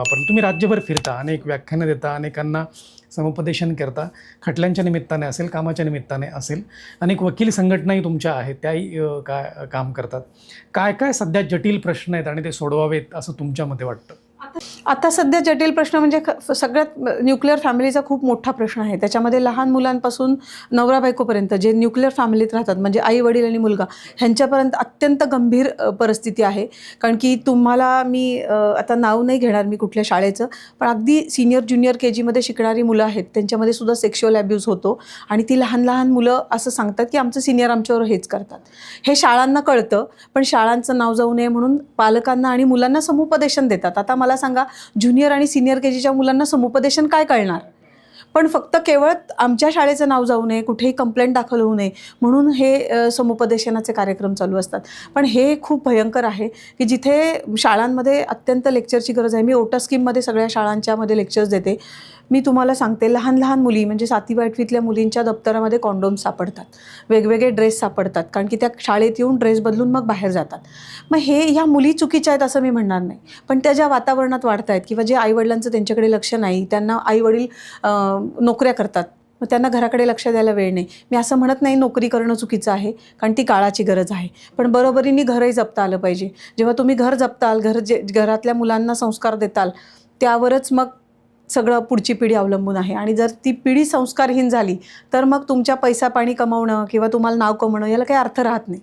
पण तुम्ही राज्यभर फिरता, अनेक व्याख्यानं देता, अनेकांना समुपदेशन करता, खटल्यांच्या निमित्ताने असेल, कामाच्या निमित्ताने असेल, अनेक वकील संघटनाही तुमच्या आहेत, त्याही काम करतात. काय काय सध्या जटिल प्रश्न आहेत आणि ते सोडवावेत असं तुमच्या मते वाटतं? आता सध्या जटिल प्रश्न म्हणजे सगळ्यात न्यूक्लिअर फॅमिलीचा खूप मोठा प्रश्न आहे. त्याच्यामध्ये लहान मुलांपासून नवरा बायकोपर्यंत जे न्यूक्लिअर फॅमिलीत राहतात, म्हणजे आई वडील आणि मुलगा, ह्यांच्यापर्यंत अत्यंत गंभीर परिस्थिती आहे. कारण की तुम्हाला मी आता नाव नाही घेणार मी कुठल्या शाळेचं, पण अगदी सिनियर ज्युनियर KG शिकणारी मुलं आहेत, त्यांच्यामध्ये सुद्धा सेक्शुअल ॲब्यूज होतो. आणि ती लहान लहान मुलं असं सांगतात की आमचं सिनियर आमच्यावर हेच करतात. हे शाळांना कळतं, पण शाळांचं नाव जाऊ नये म्हणून पालकांना आणि मुलांना समुपदेशन देतात. आता मला सांगा, ज्युनियर आणि सिनियर KGच्या मुलांना समुपदेशन काय कळणार? पण फक्त केवळ आमच्या शाळेचं नाव जाऊ नये, कुठेही कंप्लेंट दाखल होऊ नये म्हणून हे समुपदेशनाचे कार्यक्रम चालू असतात. पण हे खूप भयंकर आहे की जिथे शाळांमध्ये अत्यंत लेक्चरची गरज आहे. मी ओटा स्कीममध्ये सगळ्या शाळांच्यामध्ये लेक्चर्स देते. मी तुम्हाला सांगते, लहान लहान मुली म्हणजे 7वी-8वीतल्या मुलींच्या दप्तरामध्ये कॉन्डोम सापडतात, वेगवेगळे ड्रेस सापडतात, कारण की त्या शाळेत येऊन ड्रेस बदलून मग बाहेर जातात. मग ह्या मुली चुकीच्या आहेत असं मी म्हणणार नाही, पण त्या ज्या वातावरणात वाढत आहेत किंवा जे आईवडिलांचं त्यांच्याकडे लक्ष नाही, त्यांना आईवडील नोकऱ्या करतात, मग त्यांना घराकडे लक्ष द्यायला वेळ नाही. मी असं म्हणत नाही नोकरी करणं चुकीचं आहे, कारण ती काळाची गरज आहे, पण बरोबरीने घरही जपता आलं पाहिजे. जेव्हा तुम्ही घर जपताल, घरातल्या मुलांना संस्कार देताल, त्यावरच मग सगळं पुढची पिढी अवलंबून आहे. आणि जर ती पिढी संस्कारहीन झाली तर मग तुमच्या पैसा पाणी कमवणं किंवा तुम्हाला नाव कमवणं याला काही अर्थ राहत नाही.